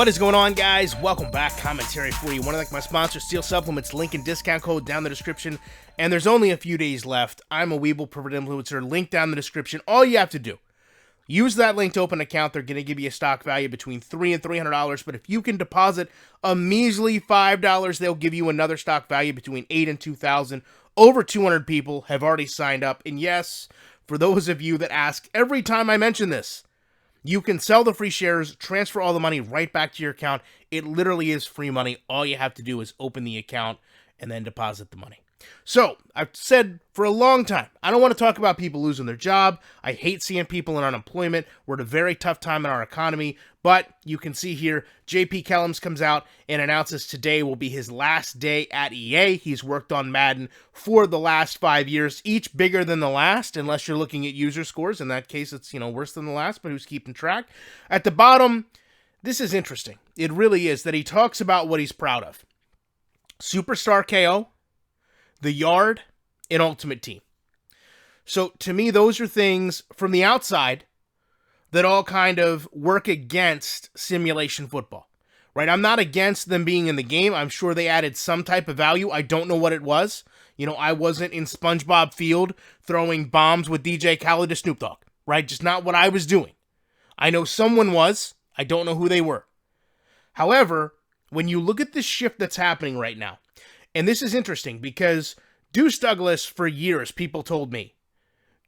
What is going on, guys? Welcome back. Commentary for you. Want to thank my sponsor, Steel Supplements. Link and discount code down in the description. And there's only a few days left. I'm a Weeble Pervert Influencer. Link down in the description. All you have to do, use that link to open an account. They're going to give you a stock value between $300 and $300. But if you can deposit a measly $5, they'll give you another stock value between $8,000 and $2,000. Over 200 people have already signed up. And yes, for those of you that ask every time I mention this, you can sell the free shares, transfer all the money right back to your account. It literally is free money. All you have to do is open the account and then deposit the money. So, I've said for a long time, I don't want to talk about people losing their job. I hate seeing people in unemployment. We're at a very tough time in our economy. But you can see here, JP Kellums comes out and announces today will be his last day at EA. He's worked on Madden for the last 5 years, each bigger than the last, unless you're looking at user scores. In that case, it's, worse than the last, but who's keeping track? At the bottom, this is interesting. It really is, that he talks about what he's proud of. Superstar KO, the Yard, and Ultimate Team. So, to me, those are things from the outside that all kind of work against simulation football, right? I'm not against them being in the game. I'm sure they added some type of value. I don't know what it was. I wasn't in SpongeBob Field throwing bombs with DJ Khaled to Snoop Dogg, right? Just not what I was doing. I know someone was. I don't know who they were. However, when you look at the shift that's happening right now, and this is interesting because Deuce Douglas, for years, people told me,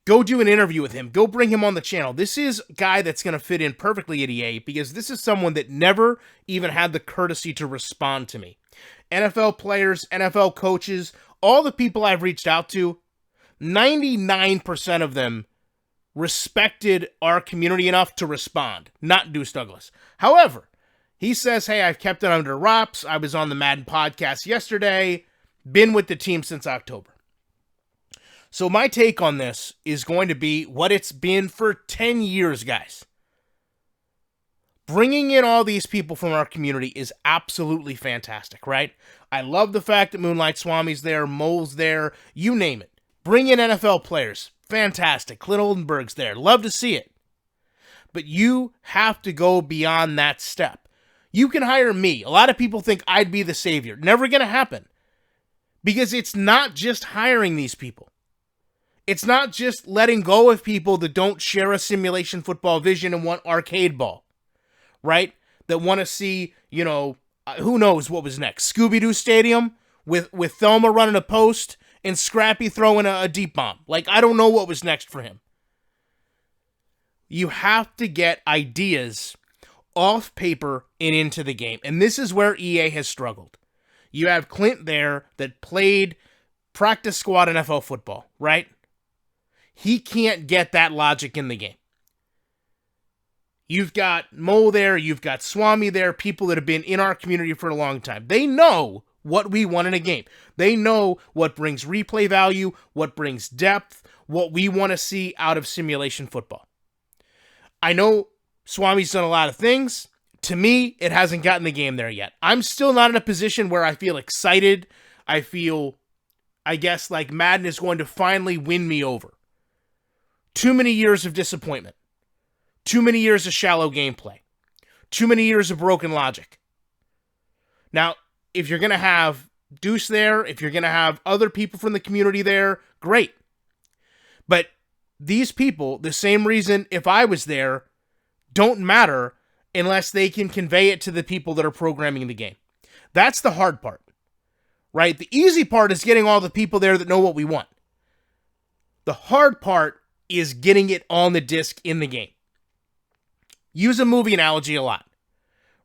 go do an interview with him. Go bring him on the channel. This is a guy that's going to fit in perfectly at EA because this is someone that never even had the courtesy to respond to me. NFL players, NFL coaches, all the people I've reached out to, 99% of them respected our community enough to respond, not Deuce Douglas. However, he says, hey, I've kept it under wraps. I was on the Madden podcast yesterday. Been with the team since October. So my take on this is going to be what it's been for 10 years, guys. Bringing in all these people from our community is absolutely fantastic, right? I love the fact that Moonlight Swami's there, Mole's there, you name it. Bring in NFL players. Fantastic. Clint Oldenburg's there. Love to see it. But you have to go beyond that step. You can hire me. A lot of people think I'd be the savior. Never going to happen. Because it's not just hiring these people. It's not just letting go of people that don't share a simulation football vision and want arcade ball, right? That want to see, who knows what was next. Scooby-Doo Stadium with Thelma running a post and Scrappy throwing a deep bomb. I don't know what was next for him. You have to get ideas off paper and into the game. And this is where EA has struggled. You have Clint there that played practice squad NFL football, right? He can't get that logic in the game. You've got Mo there, you've got Swami there, people that have been in our community for a long time. They know what we want in a game. They know what brings replay value, what brings depth, what we want to see out of simulation football. I know Swami's done a lot of things. To me, it hasn't gotten the game there yet. I'm still not in a position where I feel excited. I feel, like Madden is going to finally win me over. Too many years of disappointment. Too many years of shallow gameplay. Too many years of broken logic. Now, if you're going to have Deuce there, if you're going to have other people from the community there, great. But these people, the same reason if I was there, don't matter unless they can convey it to the people that are programming the game. That's the hard part, right? The easy part is getting all the people there that know what we want. The hard part is getting it on the disc in the game. Use a movie analogy a lot,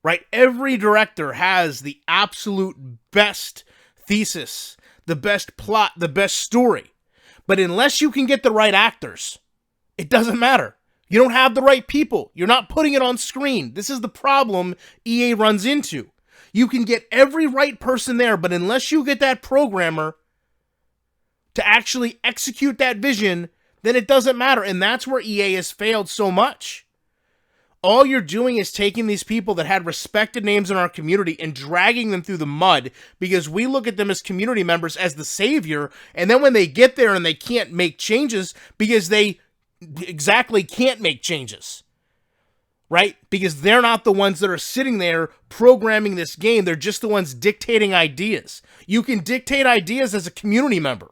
right? Every director has the absolute best thesis, the best plot, the best story. But unless you can get the right actors, it doesn't matter. You don't have the right people. You're not putting it on screen. This is the problem EA runs into. You can get every right person there, but unless you get that programmer to actually execute that vision, then it doesn't matter. And that's where EA has failed so much. All you're doing is taking these people that had respected names in our community and dragging them through the mud because we look at them as community members as the savior. And then when they get there and they can't make changes because they exactly can't make changes. right? Because they're not the ones that are sitting there programming this game. They're just the ones dictating ideas. You can dictate ideas as a community member.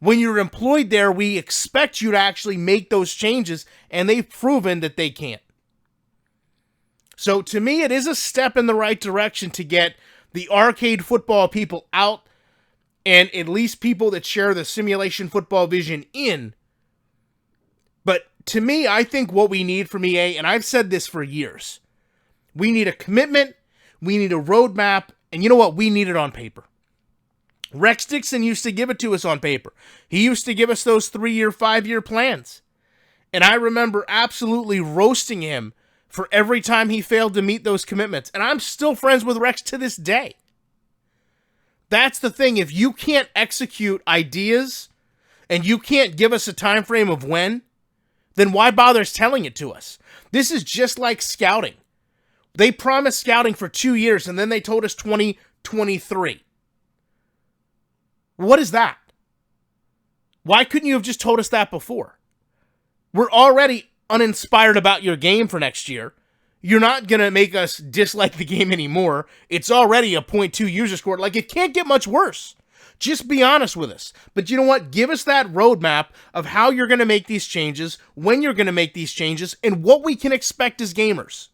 When you're employed there, we expect you to actually make those changes, and they've proven that they can't. So to me, it is a step in the right direction to get the arcade football people out and at least people that share the simulation football vision in. But to me, I think what we need from EA, and I've said this for years, we need a commitment, we need a roadmap, and you know what? We need it on paper. Rex Dixon used to give it to us on paper. He used to give us those 3-year, 5-year plans. And I remember absolutely roasting him for every time he failed to meet those commitments. And I'm still friends with Rex to this day. That's the thing. If you can't execute ideas and you can't give us a time frame of when, then why bother telling it to us? This is just like scouting. They promised scouting for 2 years and then they told us 2023. What is that? Why couldn't you have just told us that before? We're already uninspired about your game for next year. You're not going to make us dislike the game anymore. It's already a 0.2 user score. Like, it can't get much worse. Just be honest with us. But you know what? Give us that roadmap of how you're going to make these changes, when you're going to make these changes, and what we can expect as gamers.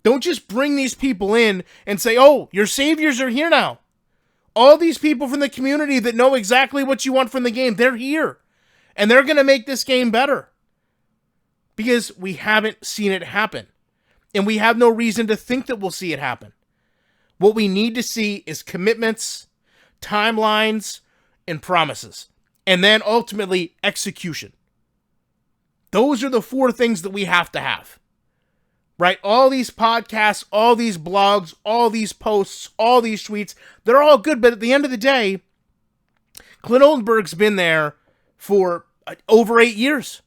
Don't just bring these people in and say, oh, your saviors are here now. All these people from the community that know exactly what you want from the game, they're here. And they're going to make this game better. Because we haven't seen it happen. And we have no reason to think that we'll see it happen. What we need to see is commitments, timelines, and promises. And then ultimately, execution. Those are the 4 things that we have to have. Right? All these podcasts, all these blogs, all these posts, all these tweets, they're all good. But at the end of the day, Clint Oldenburg's been there for over 8 years.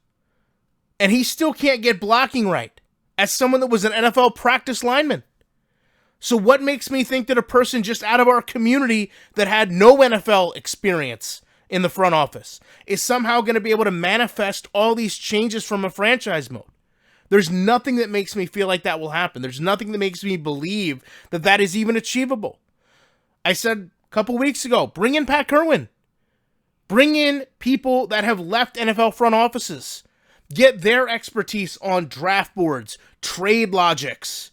And he still can't get blocking right as someone that was an NFL practice lineman. So what makes me think that a person just out of our community that had no NFL experience in the front office is somehow going to be able to manifest all these changes from a franchise mode? There's nothing that makes me feel like that will happen. There's nothing that makes me believe that that is even achievable. I said a couple weeks ago, bring in Pat Kerwin. Bring in people that have left NFL front offices. Get their expertise on draft boards, trade logics,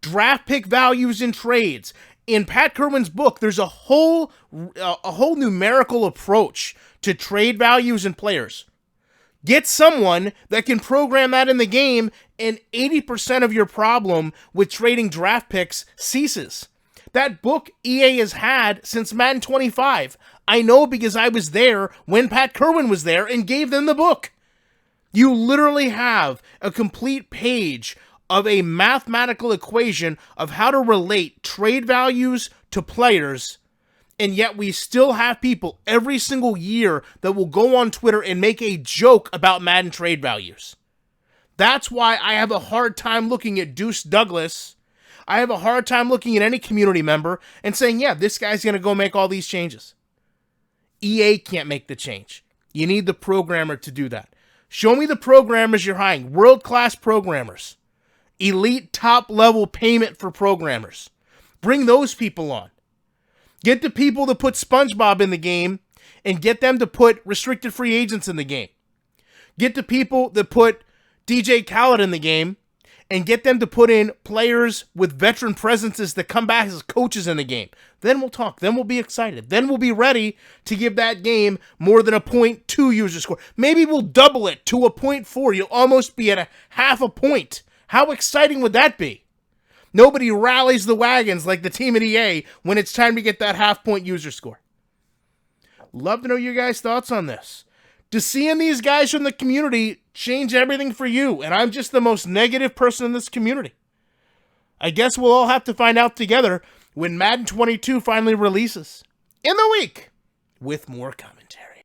draft pick values in trades. In Pat Kerwin's book, there's a whole numerical approach to trade values and players. Get someone that can program that in the game, and 80% of your problem with trading draft picks ceases. That book EA has had since Madden 25. I know because I was there when Pat Kerwin was there and gave them the book. You literally have a complete page of a mathematical equation of how to relate trade values to players. And yet we still have people every single year that will go on Twitter and make a joke about Madden trade values. That's why I have a hard time looking at Deuce Douglas. I have a hard time looking at any community member and saying, yeah, this guy's going to go make all these changes. EA can't make the change. You need the programmer to do that. Show me the programmers you're hiring. World-class programmers. Elite top-level payment for programmers. Bring those people on. Get the people that put SpongeBob in the game and get them to put restricted free agents in the game. Get the people that put DJ Khaled in the game and get them to put in players with veteran presences that come back as coaches in the game. Then we'll talk. Then we'll be excited. Then we'll be ready to give that game more than a 0.2 user score. Maybe we'll double it to a 0.4. You'll almost be at a half a point. How exciting would that be? Nobody rallies the wagons like the team at EA when it's time to get that half-point user score. Love to know your guys' thoughts on this. Does seeing these guys from the community change everything for you? And I'm just the most negative person in this community. I guess we'll all have to find out together when Madden 22 finally releases in the week with more commentary.